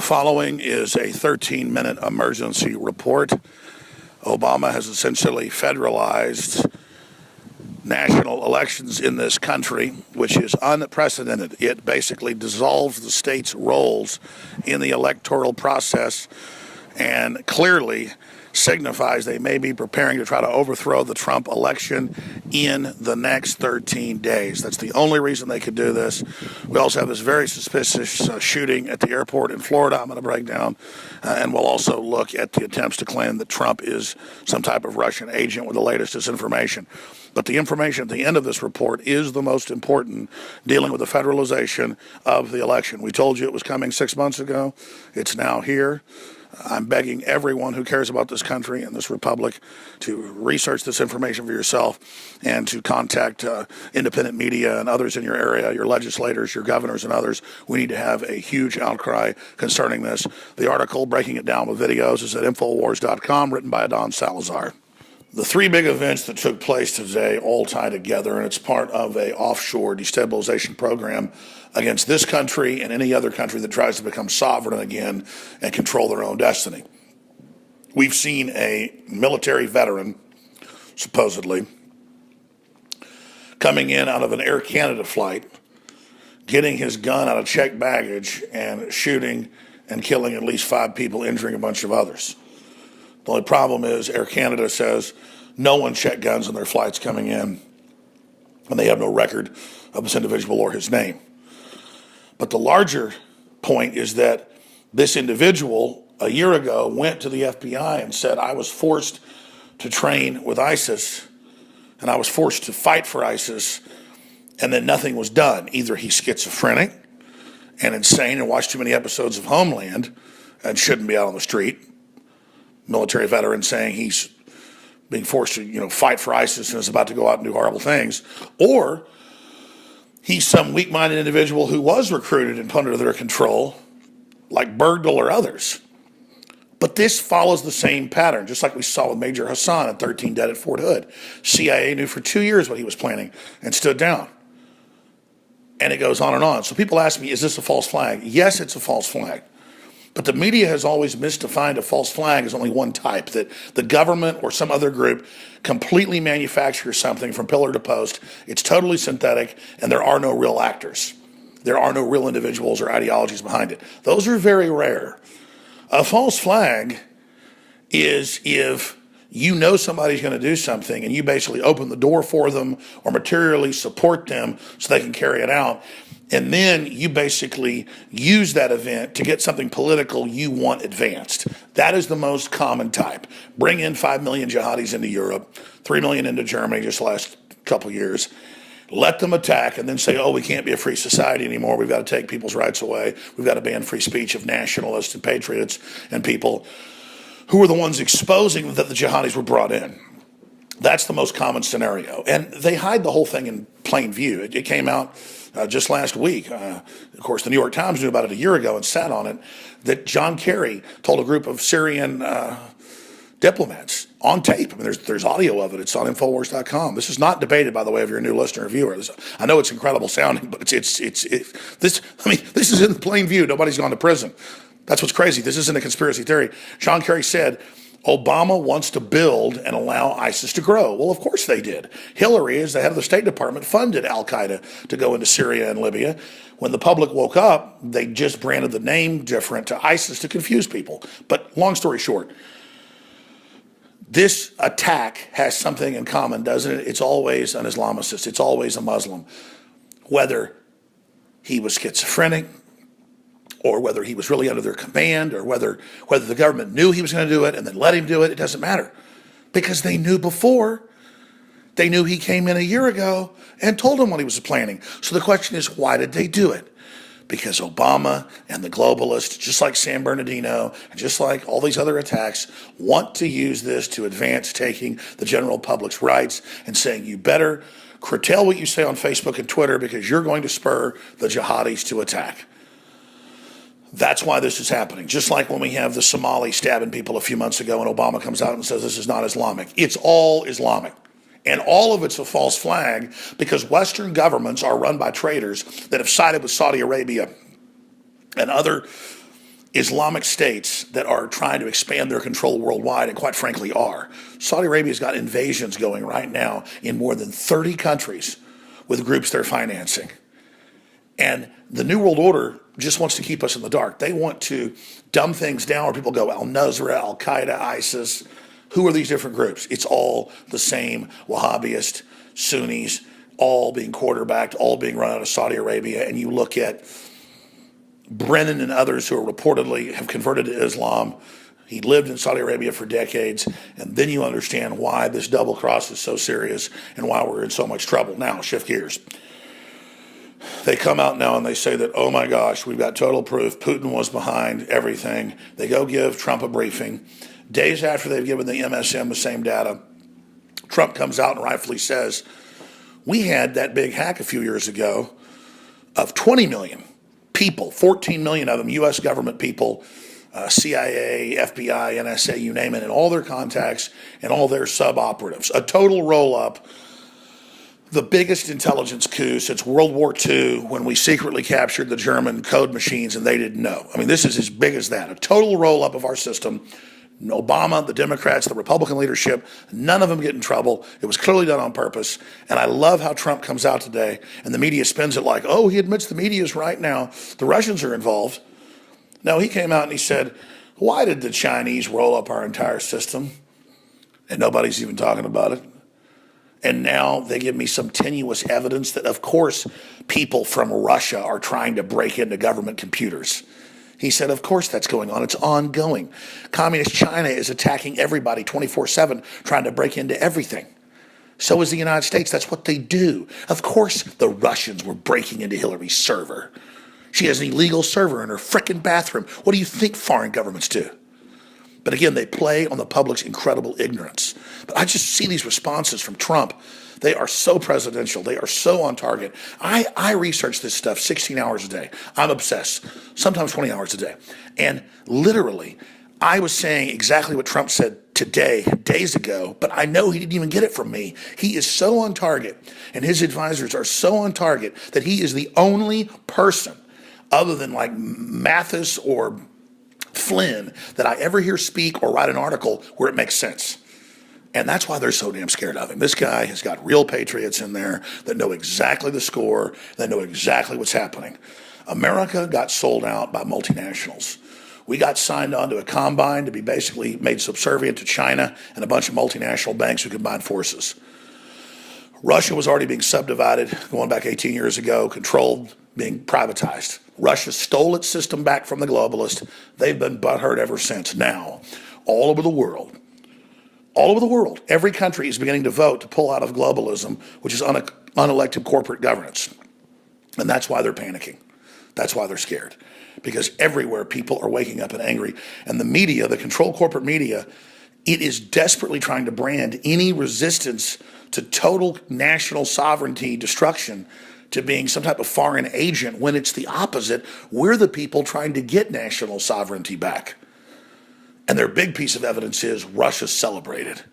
following is a 13-minute emergency report. Obama has essentially federalized national elections in this country, which is unprecedented. It basically dissolves the states' roles in the electoral process and clearly signifies they may be preparing to try to overthrow the Trump election in the next 13 days. That's the only reason they could do this. We also have this very suspicious shooting at the airport in Florida I'm going to break down, and we'll also look at the attempts to claim that Trump is some type of Russian agent with the latest disinformation. But the information at the end of this report is the most important, dealing with the federalization of the election. We told you it was coming 6 months ago. It's now here. I'm begging everyone who cares about this country and this republic to research this information for yourself and to contact independent media and others in your area, your legislators, your governors, and others. We need to have a huge outcry concerning this. The article, breaking it down with videos, is at Infowars.com, written by Adon Salazar. The three big events that took place today all tie together, and it's part of an offshore destabilization program against this country and any other country that tries to become sovereign again and control their own destiny. We've seen a military veteran, supposedly, coming in out of an Air Canada flight, getting his gun out of checked baggage and shooting and killing at least 5 people, injuring a bunch of others. The only problem is Air Canada says no one checked guns on their flights coming in, and they have no record of this individual or his name. But the larger point is that this individual a year ago went to the FBI and said, I was forced to train with ISIS, and I was forced to fight for ISIS, and then nothing was done. Either he's schizophrenic and insane and watched too many episodes of Homeland and shouldn't be out on the street. Military veteran saying he's being forced to, fight for ISIS and is about to go out and do horrible things, or he's some weak-minded individual who was recruited and put under their control, like Bergdahl or others. But this follows the same pattern, just like we saw with Major Hassan at 13 dead at Fort Hood. CIA knew for 2 years what he was planning and stood down. And it goes on and on. So people ask me, is this a false flag? Yes, it's a false flag. But the media has always misdefined a false flag as only one type, that the government or some other group completely manufactures something from pillar to post. It's totally synthetic, and there are no real actors. There are no real individuals or ideologies behind it. Those are very rare. A false flag is if you know somebody's going to do something and you basically open the door for them or materially support them so they can carry it out. And then you basically use that event to get something political you want advanced. That is the most common type. Bring in 5 million jihadis into Europe, 3 million into Germany just the last couple years. Let them attack and then say, oh, we can't be a free society anymore. We've got to take people's rights away. We've got to ban free speech of nationalists and patriots and people who were the ones exposing that the jihadis were brought in. That's the most common scenario. And they hide the whole thing in plain view. It came out just last week. Of course, the New York Times knew about it a year ago and sat on it, that John Kerry told a group of Syrian diplomats on tape. I mean, there's audio of it. It's on Infowars.com. This is not debated, by the way, if you're a new listener or viewer. I know it's incredible sounding, but this is in plain view. Nobody's gone to prison. That's what's crazy. This isn't a conspiracy theory. John Kerry said, Obama wants to build and allow ISIS to grow. Well, of course they did. Hillary, as the head of the State Department, funded al-Qaeda to go into Syria and Libya. When the public woke up, they just branded the name different to ISIS to confuse people. But long story short, this attack has something in common, doesn't it? It's always an Islamicist. It's always a Muslim. Whether he was schizophrenic, or whether he was really under their command, or whether the government knew he was going to do it and then let him do it, it doesn't matter. Because they knew before. They knew he came in a year ago and told them what he was planning. So the question is, why did they do it? Because Obama and the globalists, just like San Bernardino, and just like all these other attacks, want to use this to advance taking the general public's rights and saying, you better curtail what you say on Facebook and Twitter because you're going to spur the jihadis to attack. That's why this is happening. Just like when we have the Somali stabbing people a few months ago and Obama comes out and says this is not Islamic. It's all Islamic. And all of it's a false flag because Western governments are run by traitors that have sided with Saudi Arabia and other Islamic states that are trying to expand their control worldwide, and quite frankly are. Saudi Arabia's got invasions going right now in more than 30 countries with groups they're financing. And the New World Order just wants to keep us in the dark. They want to dumb things down where people go, Al-Nusra, Al-Qaeda, ISIS. Who are these different groups? It's all the same Wahhabist, Sunnis, all being quarterbacked, all being run out of Saudi Arabia. And you look at Brennan and others who are reportedly have converted to Islam. He lived in Saudi Arabia for decades. And then you understand why this double cross is so serious and why we're in so much trouble. Now, shift gears. They come out now and they say that, oh my gosh, we've got total proof. Putin was behind everything. They go give Trump a briefing. Days after they've given the MSM the same data, Trump comes out and rightfully says, we had that big hack a few years ago of 20 million people, 14 million of them U.S. government people, CIA, FBI, NSA, you name it, and all their contacts and all their sub-operatives. A total roll-up. The biggest intelligence coup since World War II, when we secretly captured the German code machines and they didn't know. I mean, this is as big as that. A total roll-up of our system. Obama, the Democrats, the Republican leadership, none of them get in trouble. It was clearly done on purpose. And I love how Trump comes out today and the media spins it like, oh, he admits the media is right now. The Russians are involved. No, he came out and he said, why did the Chinese roll up our entire system? And nobody's even talking about it. And now they give me some tenuous evidence that, of course, people from Russia are trying to break into government computers. He said, of course that's going on. It's ongoing. Communist China is attacking everybody 24/7, trying to break into everything. So is the United States. That's what they do. Of course the Russians were breaking into Hillary's server. She has an illegal server in her frickin' bathroom. What do you think foreign governments do? But again, they play on the public's incredible ignorance. But I just see these responses from Trump. They are so presidential. They are so on target. I research this stuff 16 hours a day. I'm obsessed, sometimes 20 hours a day. And literally, I was saying exactly what Trump said today, days ago, but I know he didn't even get it from me. He is so on target, and his advisors are so on target that he is the only person other than like Mathis or Flynn that I ever hear speak or write an article where it makes sense. And that's why they're so damn scared of him. This guy has got real patriots in there that know exactly the score, that know exactly what's happening. America got sold out by multinationals. We got signed onto a combine to be basically made subservient to China and a bunch of multinational banks who combined forces. Russia was already being subdivided going back 18 years ago, controlled, being privatized. Russia stole its system back from the globalists. They've been butthurt ever since. Now, all over the world, every country is beginning to vote to pull out of globalism, which is unelected corporate governance. And that's why they're panicking. That's why they're scared. Because everywhere people are waking up and angry. And the media, the controlled corporate media, it is desperately trying to brand any resistance to total national sovereignty destruction to being some type of foreign agent when it's the opposite. We're the people trying to get national sovereignty back. And their big piece of evidence is Russia celebrated.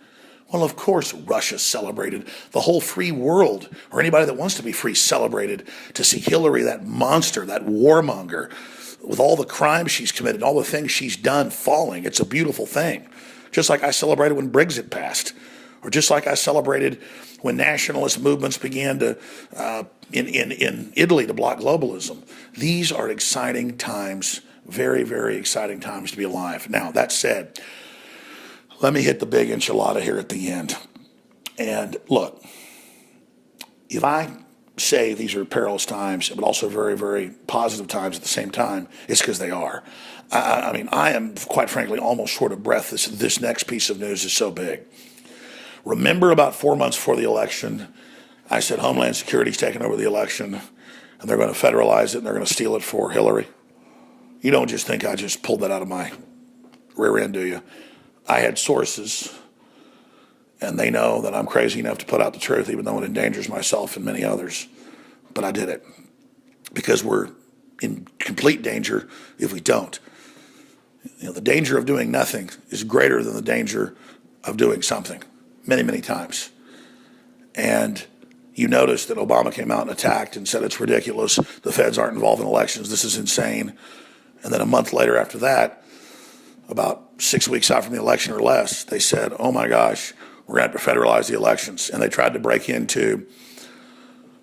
Well, of course Russia celebrated. The whole free world, or anybody that wants to be free, celebrated to see Hillary, that monster, that warmonger, with all the crimes she's committed, all the things she's done falling. It's a beautiful thing. Just like I celebrated when Brexit passed, or just like I celebrated when nationalist movements began to, in Italy, to block globalism. These are exciting times, very, very exciting times to be alive. Now, that said, let me hit the big enchilada here at the end. And look, if I say these are perilous times, but also very, very positive times at the same time, it's because they are. I mean, I am, quite frankly, almost short of breath. This next piece of news is so big. Remember about 4 months before the election, I said Homeland Security's taking over the election, and they're going to federalize it, and they're going to steal it for Hillary. You don't just think I just pulled that out of my rear end, do you? I had sources, and they know that I'm crazy enough to put out the truth, even though it endangers myself and many others. But I did it because we're in complete danger if we don't. You know, the danger of doing nothing is greater than the danger of doing something many, many times. And you notice that Obama came out and attacked and said it's ridiculous. The feds aren't involved in elections. This is insane. And then a month later after that, about 6 weeks out from the election or less, they said, oh my gosh, we're going to have to federalize the elections. And they tried to break into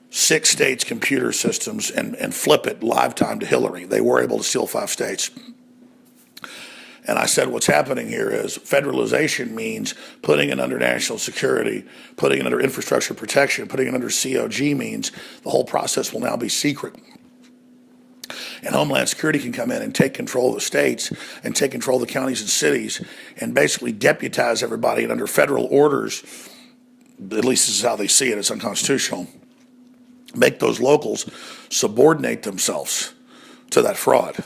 6 states' computer systems and flip it live time to Hillary. They were able to steal 5 states. And I said, what's happening here is federalization means putting it under national security, putting it under infrastructure protection, putting it under COG means the whole process will now be secret. And Homeland Security can come in and take control of the states and take control of the counties and cities and basically deputize everybody and under federal orders, at least this is how they see it, it's unconstitutional, make those locals subordinate themselves to that fraud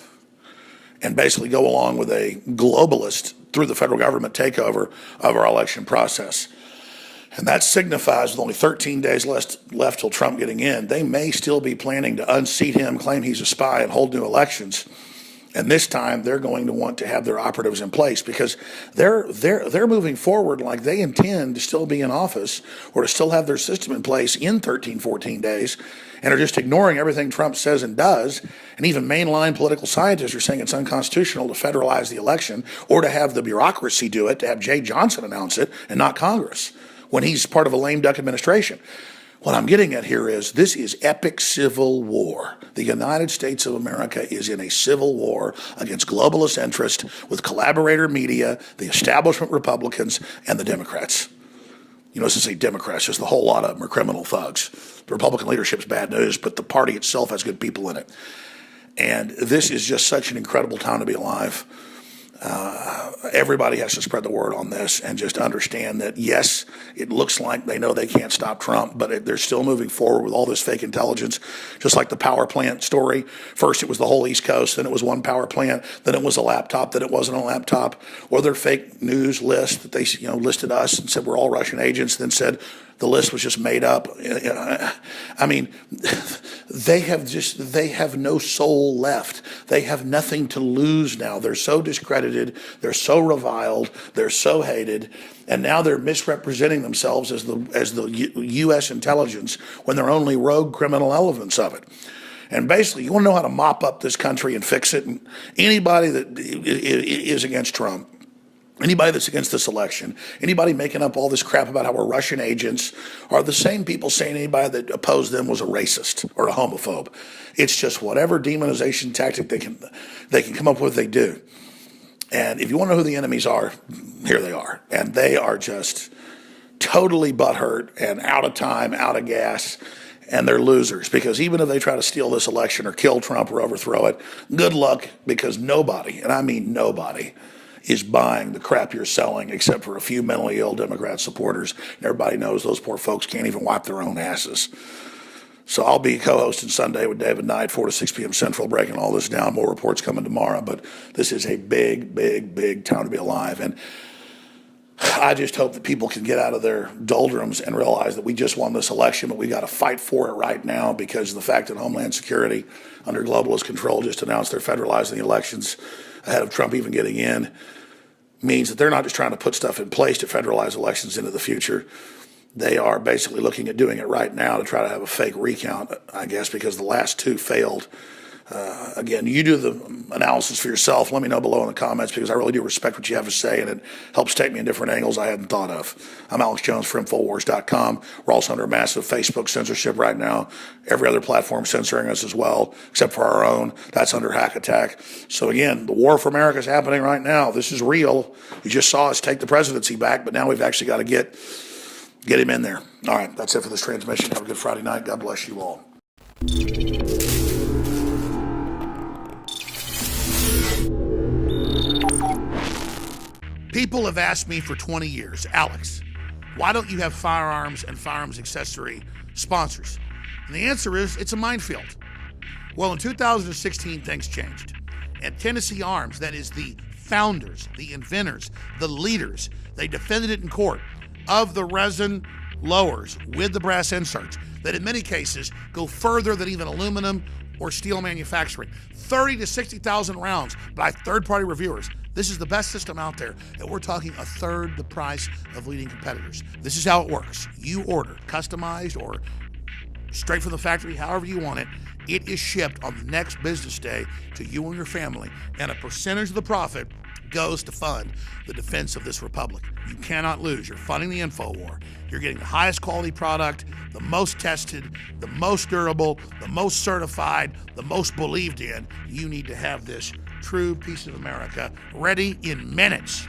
and basically go along with a globalist through the federal government takeover of our election process. And that signifies with only 13 days left till Trump getting in, they may still be planning to unseat him, claim he's a spy, and hold new elections. And this time they're going to want to have their operatives in place because they're moving forward like they intend to still be in office or to still have their system in place in 13, 14 days and are just ignoring everything Trump says and does. And even mainline political scientists are saying it's unconstitutional to federalize the election or to have the bureaucracy do it, to have Jay Johnson announce it and not Congress, when he's part of a lame duck administration. What I'm getting at here is this is epic civil war. The United States of America is in a civil war against globalist interest with collaborator media, the establishment Republicans, and the Democrats. You know, this is a Democrats, just a whole lot of them are criminal thugs. The Republican leadership's bad news, but the party itself has good people in it. And this is just such an incredible time to be alive. Everybody has to spread the word on this and just understand that, yes, it looks like they know they can't stop Trump, but they're still moving forward with all this fake intelligence, just like the power plant story. First, it was the whole East Coast, then it was one power plant, then it was a laptop, then it wasn't a laptop, or their fake news list that they listed us and said we're all Russian agents, then said the list was just made up. I mean, they have no soul left. They have nothing to lose now. They're so discredited. They're so reviled. They're so hated. And now they're misrepresenting themselves as the U.S. intelligence when they're only rogue criminal elements of it. And basically, you want to know how to mop up this country and fix it? And anybody that is against Trump, anybody that's against this election, anybody making up all this crap about how we're Russian agents are the same people saying anybody that opposed them was a racist or a homophobe. It's just whatever demonization tactic they can come up with, they do. And if you want to know who the enemies are, here they are. And they are just totally butthurt and out of time, out of gas, and they're losers. Because even if they try to steal this election or kill Trump or overthrow it, good luck, because nobody, and I mean nobody, is buying the crap you're selling except for a few mentally ill Democrat supporters. And everybody knows those poor folks can't even wipe their own asses. So I'll be co-hosting Sunday with David Knight, 4 to 6 p.m. Central, breaking all this down. More reports coming tomorrow. But this is a big, big, big time to be alive. And I just hope that people can get out of their doldrums and realize that we just won this election, but we got to fight for it right now because of the fact that Homeland Security, under globalist control, just announced they're federalizing the elections ahead of Trump even getting in, means that they're not just trying to put stuff in place to federalize elections into the future. They are basically looking at doing it right now to try to have a fake recount, I guess, because the last 2 failed. Again, you do the analysis for yourself. Let me know below in the comments because I really do respect what you have to say and it helps take me in different angles I hadn't thought of. I'm Alex Jones for Infowars.com. We're also under massive Facebook censorship right now. Every other platform censoring us as well, except for our own. That's under hack attack. So again, the war for America is happening right now. This is real. You just saw us take the presidency back, but now we've actually got to get him in there. All right, that's it for this transmission. Have a good Friday night. God bless you all. People have asked me for 20 years, Alex, why don't you have firearms and firearms accessory sponsors? And the answer is, it's a minefield. Well, in 2016, things changed. At Tennessee Arms, that is the founders, the inventors, the leaders, they defended it in court of the resin lowers with the brass inserts that in many cases go further than even aluminum or steel manufacturing. 30 to 60,000 rounds by third-party reviewers. This is the best system out there, and we're talking a third the price of leading competitors. This is how it works. You order customized or straight from the factory, however you want it. It is shipped on the next business day to you and your family, and a percentage of the profit goes to fund the defense of this republic. You cannot lose. You're funding the info war. You're getting the highest quality product, the most tested, the most durable, the most certified, the most believed in. You need to have this true piece of America ready in minutes.